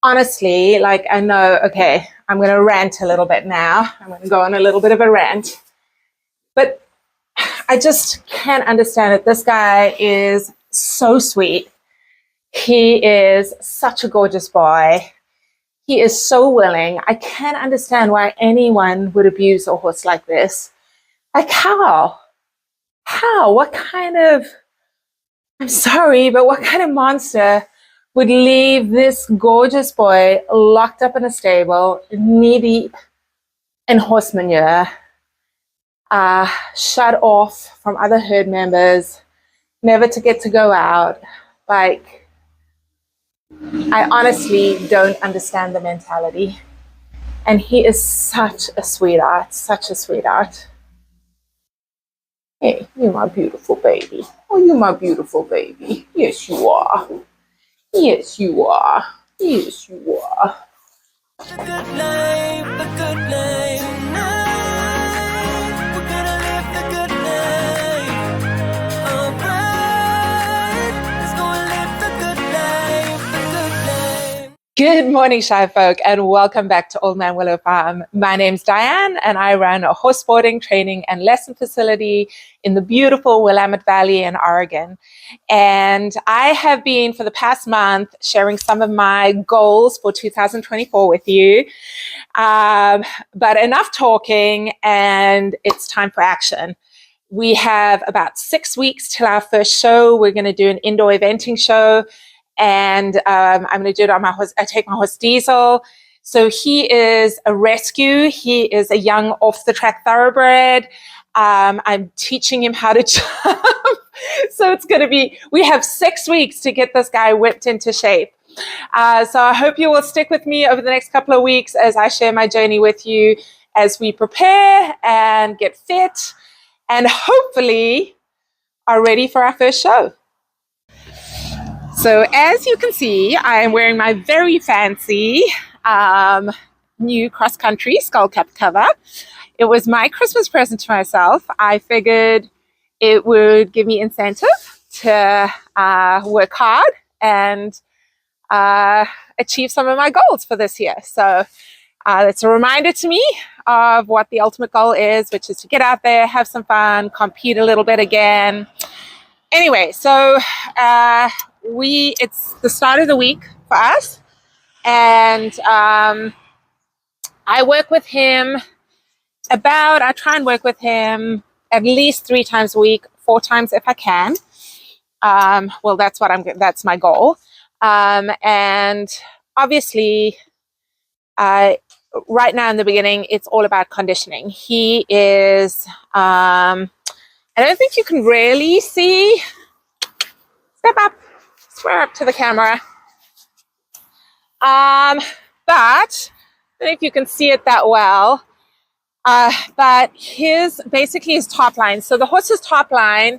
honestly, like, I know, okay, I'm going to rant a little bit now. I'm going to go on a little bit of a rant. But I just can't understand it. This guy is so sweet. He is such a gorgeous boy. He is so willing. I can't understand why anyone would abuse a horse like this. Like, how? How? What kind of, I'm sorry, but what kind of monster would leave this gorgeous boy locked up in a stable, knee deep in horse manure, shut off from other herd members, never to get to go out? Like, I honestly don't understand the mentality. And he is such a sweetheart, such a sweetheart. Hey, you're my beautiful baby. Oh, you're my beautiful baby. Yes, you are. Yes, you are. Yes, you are. The good life, the good life. Tonight, we're gonna live the good life. Alright, let's go and live the good life, the good life. Good morning, shy folk, and welcome back to Old Man Willow Farm. My name's Diane, and I run a horse boarding, training, and lesson facility in the beautiful Willamette Valley in Oregon. And I have been, for the past month, sharing some of my goals for 2024 with you. But enough talking, and it's time for action. We have about 6 weeks till our first show. We're going to do an indoor eventing show, and I'm going to do it on my horse. I take my horse Diesel. So he is a rescue. He is a young off-the-track thoroughbred. I'm teaching him how to jump. So it's going to be, we have 6 weeks to get this guy whipped into shape. So I hope you will stick with me over the next couple of weeks as I share my journey with you as we prepare and get fit and hopefully are ready for our first show. So as you can see, I am wearing my very fancy new cross-country skull cap cover. It was my Christmas present to myself. I figured it would give me incentive to work hard and achieve some of my goals for this year. So it's a reminder to me of what the ultimate goal is, which is to get out there, have some fun, compete a little bit again. Anyway, so it's the start of the week for us, and I work with him I try and work with him at least 3 times a week, 4 times if I can. Well, that's my goal. And obviously, right now in the beginning, it's all about conditioning. He is, I don't think you can really see. Step up, square up to the camera. But I don't know if you can see it that well. But his top line. So the horse's top line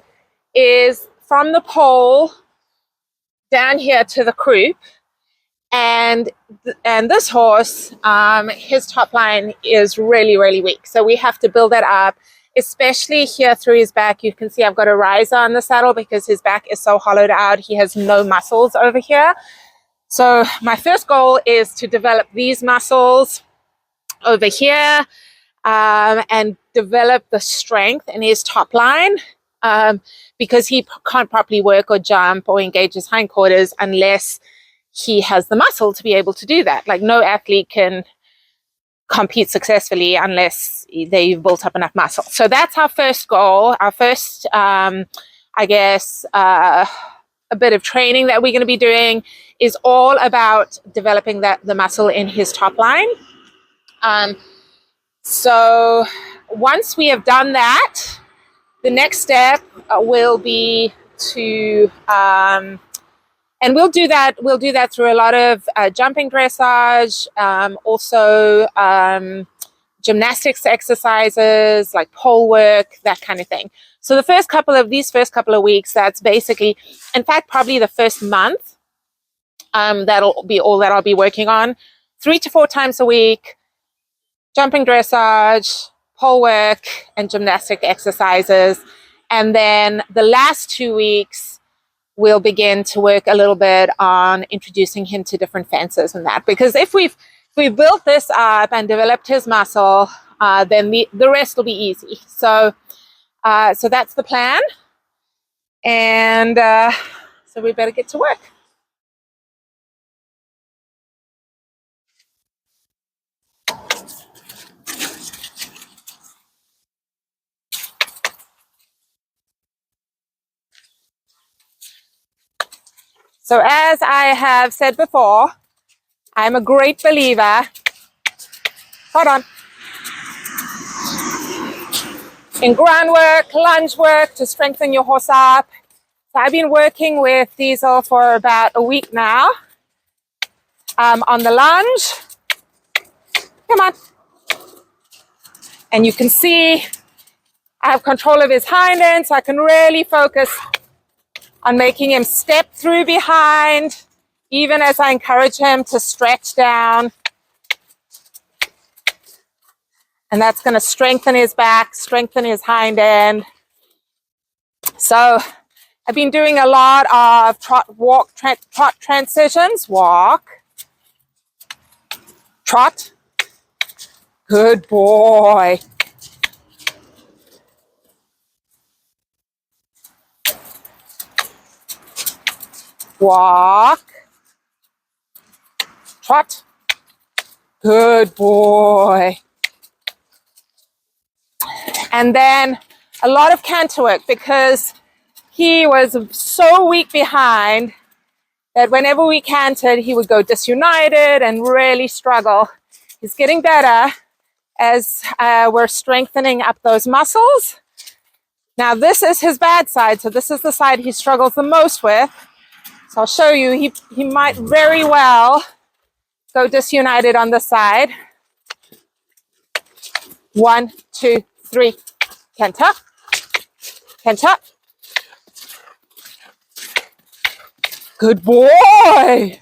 is from the pole down here to the croup, and this horse, his top line is really, really weak. So we have to build that up, especially here through his back. You can see I've got a riser on the saddle because his back is so hollowed out. He has no muscles over here. So my first goal is to develop these muscles over here, and develop the strength in his top line, because he can't properly work or jump or engage his hindquarters unless he has the muscle to be able to do that. Like, no athlete can compete successfully unless they've built up enough muscle. So that's our first goal. Our first, a bit of training that we're going to be doing is all about developing the muscle in his top line. So once we have done that, the next step will be to, and we'll do that through a lot of jumping dressage, also gymnastics exercises like pole work, that kind of thing. So the first couple of weeks, that's basically, in fact, probably the first month, that'll be all that I'll be working on. 3 to 4 times a week, jumping dressage, pole work, and gymnastic exercises. And then the last 2 weeks we'll begin to work a little bit on introducing him to different fences and that. Because if we've built this up and developed his muscle, then the rest will be easy. So that's the plan. And so we better get to work. So as I have said before, I'm a great believer, hold on, in groundwork, lunge work to strengthen your horse up. So I've been working with Diesel for about a week now on the lunge. Come on. And you can see I have control of his hind end, so I can really focus on making him step through behind, even as I encourage him to stretch down. And that's going to strengthen his back, strengthen his hind end. So I've been doing a lot of trot, walk, trot transitions. Walk, trot, good boy. Walk, trot, good boy. And then a lot of canter work, because he was so weak behind that whenever we cantered, he would go disunited and really struggle. He's getting better as we're strengthening up those muscles. Now this is his bad side, so this is the side he struggles the most with. So I'll show you, he might very well go disunited on this side. 1, 2, 3, canter, canter. Good boy.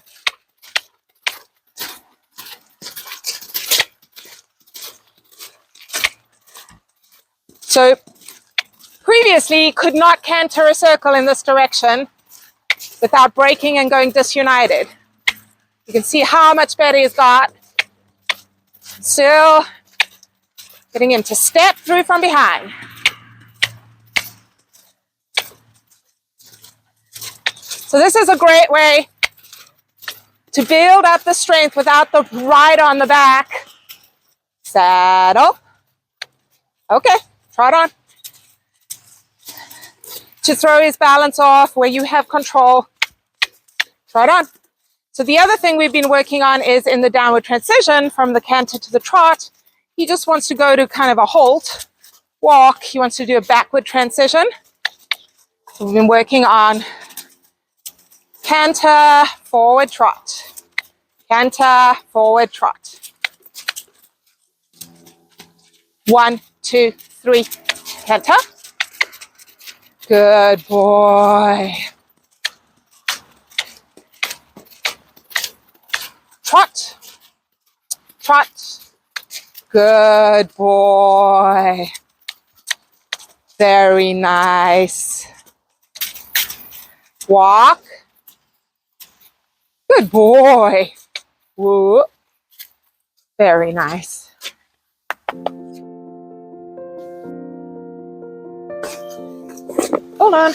So previously could not canter a circle in this direction without breaking and going disunited. You can see how much better he's got. Still getting him to step through from behind. So this is a great way to build up the strength without the ride on the back. Saddle. Okay, trot on. To throw his balance off where you have control. Trot on. So the other thing we've been working on is in the downward transition from the canter to the trot. He just wants to go to kind of a halt, walk. He wants to do a backward transition. So we've been working on canter, forward, trot. Canter, forward, trot. 1, 2, 3, canter. Good boy. Trot, trot. Good boy. Very nice. Walk. Good boy. Whoop. Very nice. Hold on.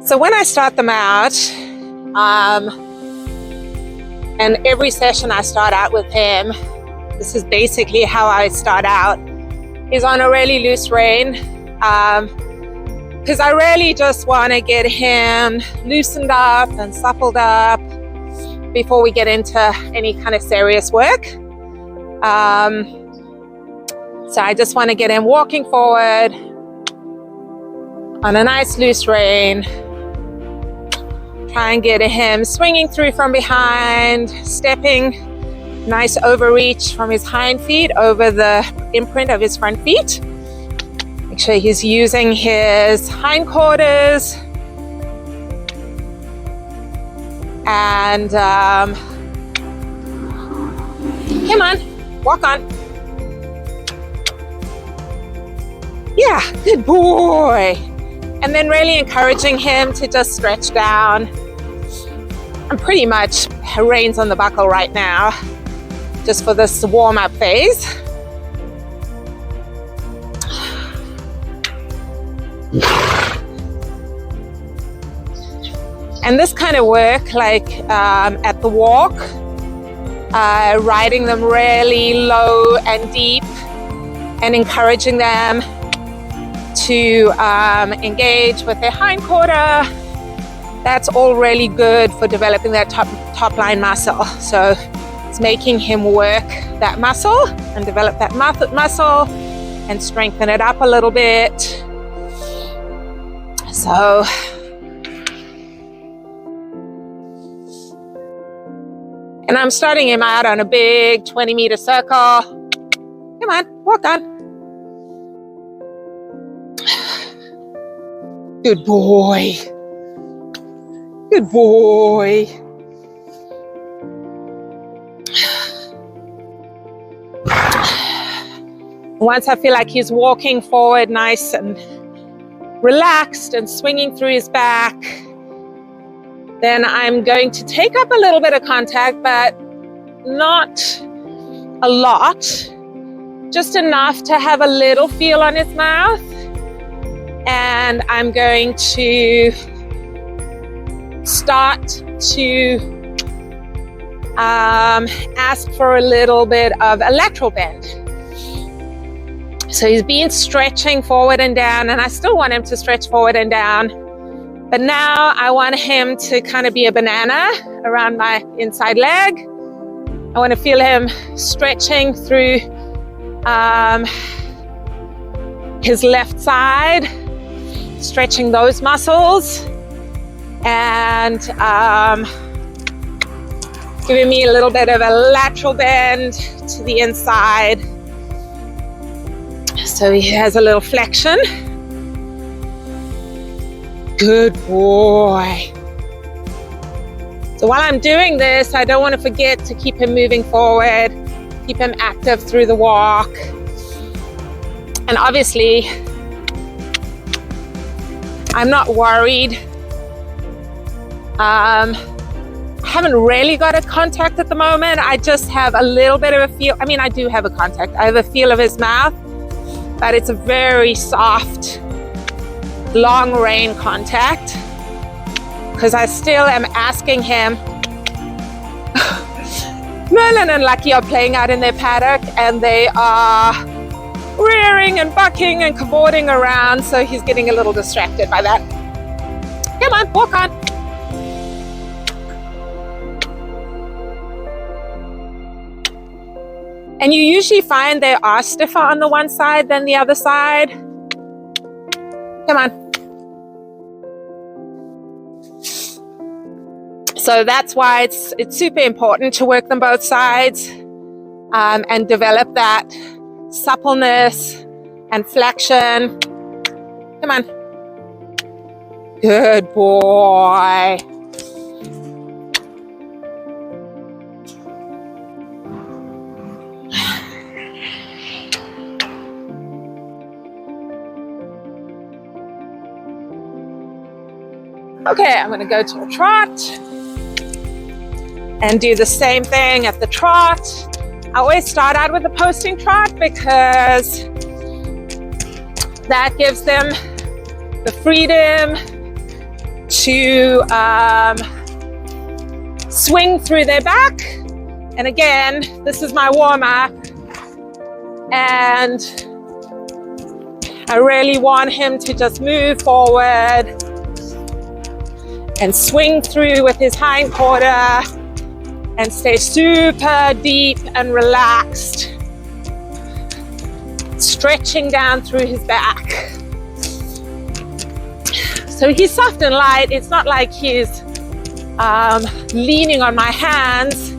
So when I start them out, and every session I start out with him, this is basically how I start out, is on a really loose rein, because I really just want to get him loosened up and suppled up before we get into any kind of serious work. So I just want to get him walking forward on a nice loose rein. Try and get him swinging through from behind, stepping, nice overreach from his hind feet over the imprint of his front feet. Make sure he's using his hindquarters. And come on, walk on. Yeah, good boy. And then really encouraging him to just stretch down. I'm pretty much reins on the buckle right now, just for this warm-up phase. And this kind of work, like at the walk, riding them really low and deep and encouraging them to engage with their hindquarter. That's all really good for developing that top line muscle. So it's making him work that muscle and develop that muscle and strengthen it up a little bit. So and I'm starting him out on a big 20-meter circle. Come on, walk on. Good boy. Good boy. Once I feel like he's walking forward nice and relaxed and swinging through his back, then I'm going to take up a little bit of contact, but not a lot, just enough to have a little feel on his mouth. And I'm going to start to ask for a little bit of a lateral bend. So he's been stretching forward and down, and I still want him to stretch forward and down. But now I want him to kind of be a banana around my inside leg. I want to feel him stretching through his left side, stretching those muscles, and giving me a little bit of a lateral bend to the inside. So he has a little flexion. Good boy. So while I'm doing this, I don't want to forget to keep him moving forward, keep him active through the walk. And obviously, I'm not worried. I haven't really got a contact at the moment. I just have a little bit of a feel. I mean, I do have a contact. I have a feel of his mouth, but it's a very soft, long rein contact, because I still am asking him. Merlin and Lucky are playing out in their paddock, and they are rearing and bucking and cavorting around, so he's getting a little distracted by that. Come on, walk on. And you usually find they are stiffer on the one side than the other side. Come on. So that's why it's super important to work them both sides and develop that suppleness and flexion. Come on. Good boy. Okay, I'm going to go to a trot and do the same thing at the trot. I always start out with a posting trot because that gives them the freedom to swing through their back. And again, this is my warm-up, and I really want him to just move forward and swing through with his hind quarter and stay super deep and relaxed. stretching down through his back. So he's soft and light. It's not like he's leaning on my hands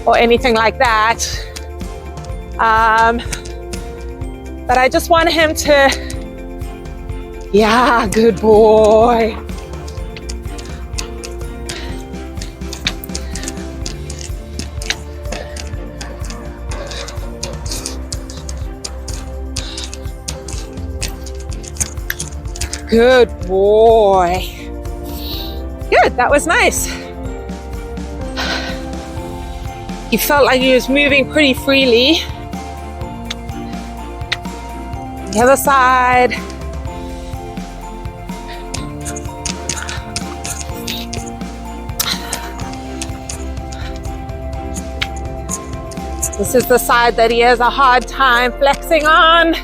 or anything like that. But I just want him to, yeah, good boy. Good boy. Good, that was nice. He felt like he was moving pretty freely. The other side. This is the side that he has a hard time flexing on.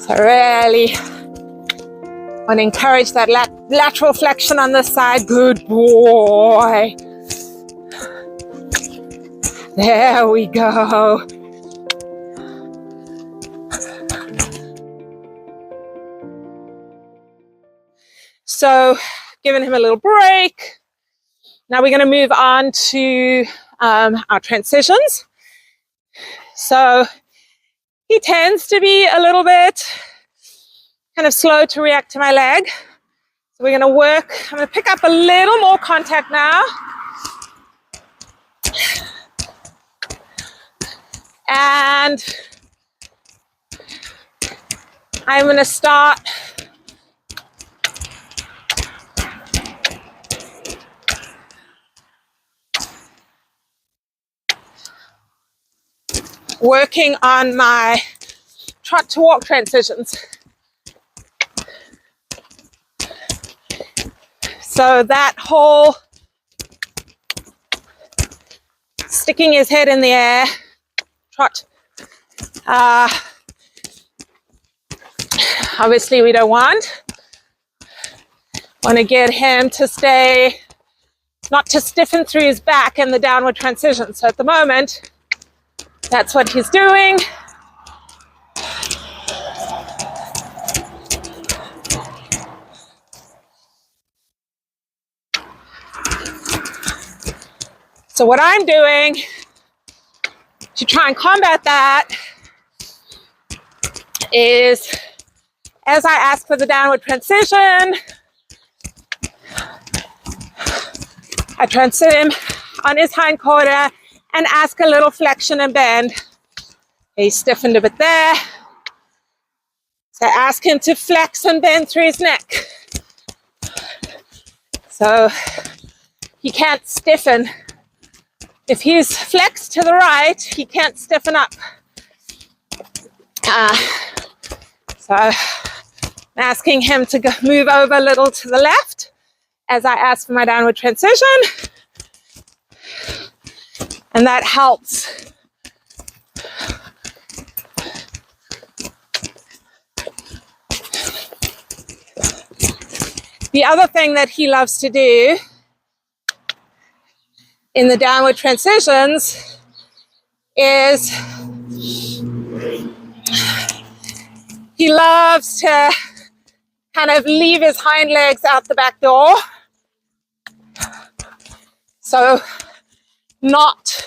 So really want to encourage that lateral flexion on this side. Good boy. There we go. So giving him a little break. Now we're going to move on to our transitions. So he tends to be a little bit kind of slow to react to my leg. So we're going to work. I'm going to pick up a little more contact now. And I'm going to start working on my trot to walk transitions. So that whole sticking his head in the air, trot, obviously we don't want to get him to stay, not to stiffen through his back in the downward transition. So at the moment, that's what he's doing. So what I'm doing to try and combat that is, as I ask for the downward transition, I transit him on his hind quarter and ask a little flexion and bend. He stiffened a bit there. So I ask him to flex and bend through his neck. So he can't stiffen. If he's flexed to the right, he can't stiffen up. So I'm asking him to move over a little to the left as I ask for my downward transition. And that helps. The other thing that he loves to do in the downward transitions is he loves to kind of leave his hind legs out the back door. So not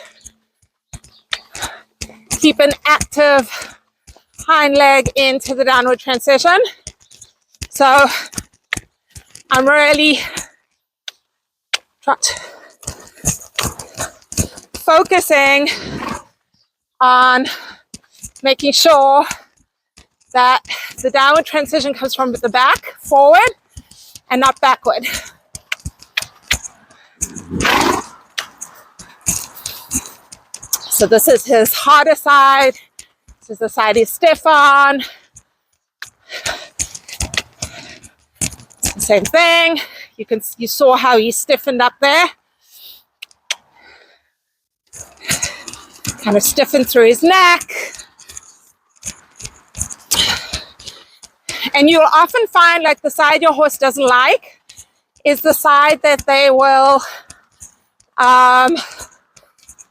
keep an active hind leg into the downward transition. So I'm really focusing on making sure that the downward transition comes from the back forward and not backward. So this is his harder side. This is the side he's stiff on. Same thing. You saw how he stiffened up there. Kind of stiffened through his neck. And you'll often find like the side your horse doesn't like is the side that they will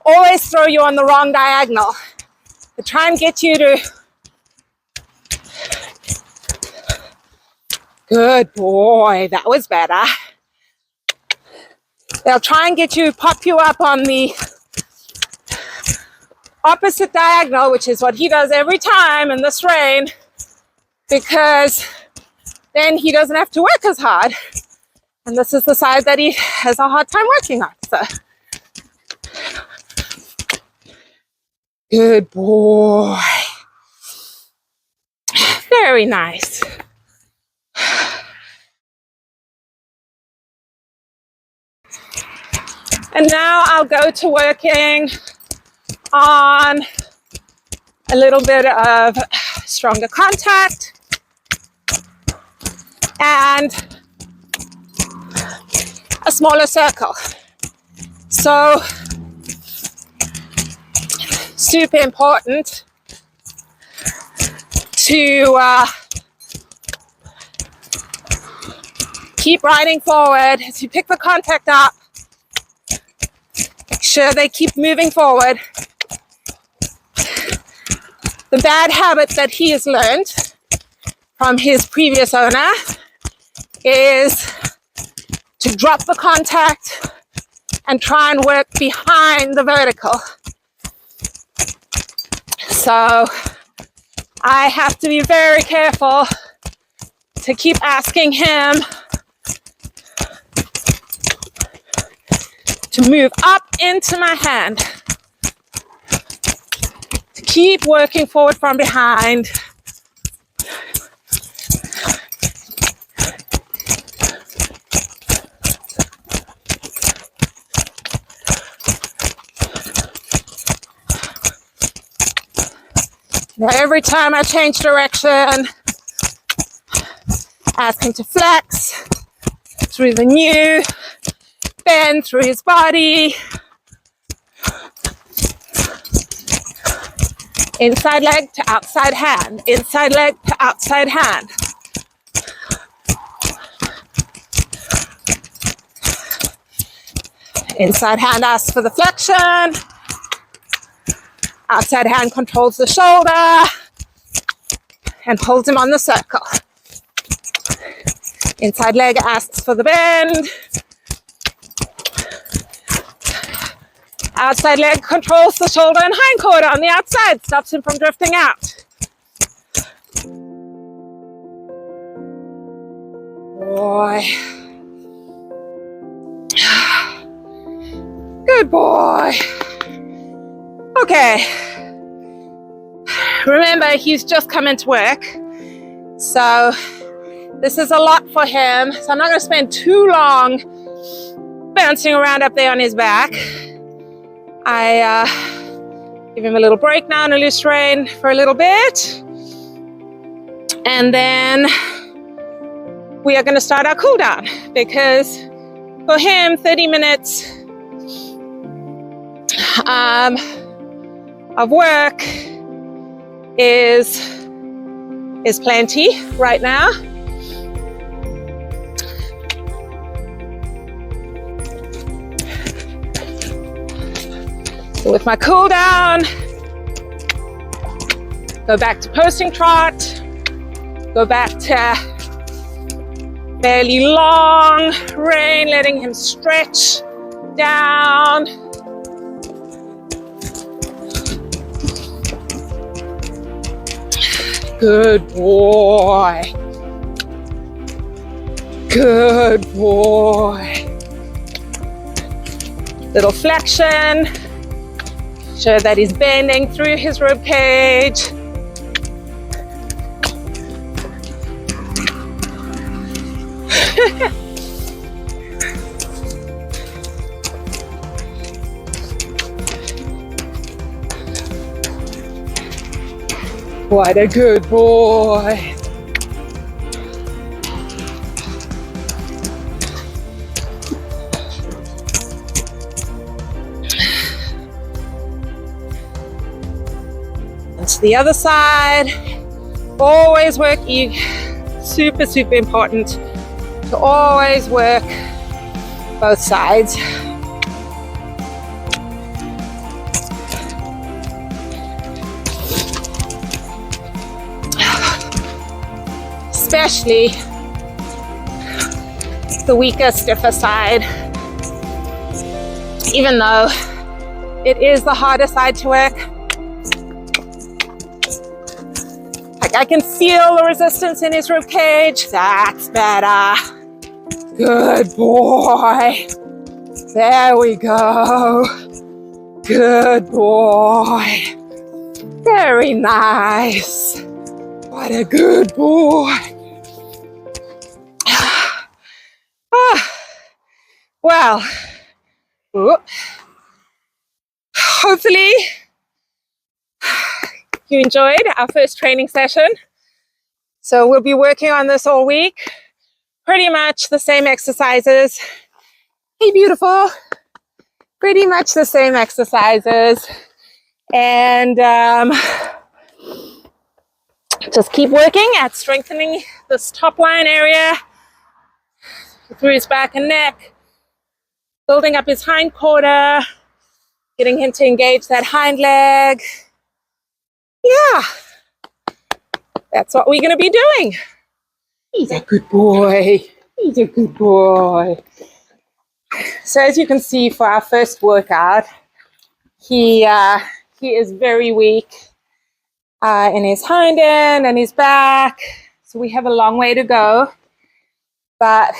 always throw you on the wrong diagonal. They try and get you to, good boy, that was better. They'll try and get you, pop you up on the opposite diagonal, which is what he does every time in this rain, because then he doesn't have to work as hard. And this is the side that he has a hard time working on. So, good boy. Very nice. And now I'll go to working on a little bit of stronger contact and a smaller circle. So, super important to keep riding forward as you pick the contact up. Make sure they keep moving forward. The bad habit that he has learned from his previous owner is to drop the contact and try and work behind the vertical. So I have to be very careful to keep asking him to move up into my hand, to keep working forward from behind. Now, every time I change direction, ask him to flex through the new, bend through his body, inside leg to outside hand, inside leg to outside hand. Inside hand asks for the flexion. Outside hand controls the shoulder and holds him on the circle. Inside leg asks for the bend. Outside leg controls the shoulder and hind quarter on the outside, stops him from drifting out. Boy. Good boy. Okay. Remember, he's just come into work, so this is a lot for him. So I'm not going to spend too long bouncing around up there on his back. I give him a little break now in a loose rein for a little bit. And then we are going to start our cool down, because for him, 30 minutes of work is plenty right now. So with my cool down, go back to posting trot, go back to fairly long rein, letting him stretch down. Good boy. Good boy. Little flexion. Show that he's bending through his rib cage. What a good boy. And to the other side, always work, super, super important to always work both sides. especially the weaker, stiffer side. Even though it is the harder side to work, like I can feel the resistance in his rib cage. That's better. Good boy. There we go. Good boy. Very nice. What a good boy. Well, hopefully you enjoyed our first training session. So we'll be working on this all week. Pretty much the same exercises. Hey, beautiful. Pretty much the same exercises. And just keep working at strengthening this top line area through his back and neck, building up his hind quarter, getting him to engage that hind leg. Yeah, that's what we're going to be doing. He's a good boy. He's a good boy. So as you can see, for our first workout, he is very weak in his hind end and his back. So we have a long way to go. But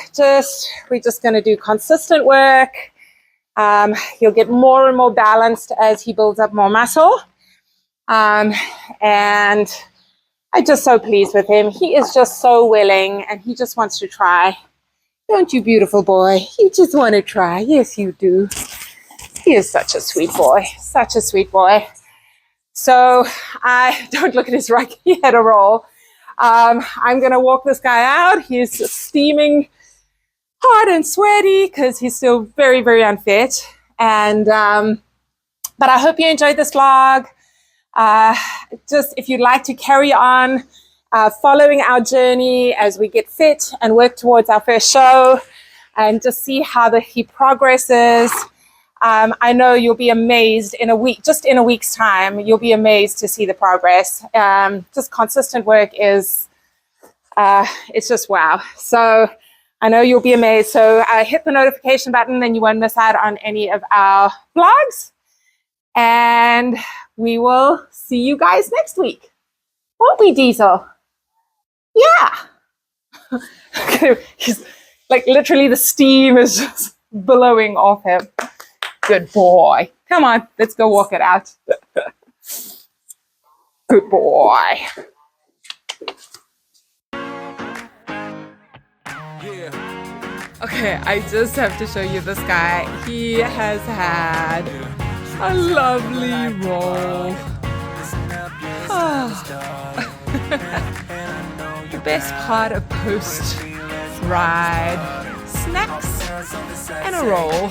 we're just going to do consistent work. He'll get more and more balanced as he builds up more muscle. And I'm just so pleased with him. He is just so willing and he just wants to try. Don't you, beautiful boy? You just want to try. Yes, you do. He is such a sweet boy. Such a sweet boy. So I don't look at his right. He had a roll. I'm going to walk this guy out. He's steaming hot and sweaty because he's still very, very unfit. And but I hope you enjoyed this vlog. Just if you'd like to carry on following our journey as we get fit and work towards our first show and just see how he progresses. I know you'll be amazed in a week, just in a week's time, you'll be amazed to see the progress. Just consistent work is, it's just wow. So I know you'll be amazed. So hit the notification button and you won't miss out on any of our vlogs. And we will see you guys next week. Won't we, Diesel? Yeah. He's like literally the steam is just blowing off him. Good boy. Come on, let's go walk it out. Good boy. Okay, I just have to show you this guy. He has had a lovely roll. The best part of post-ride, snacks and a roll.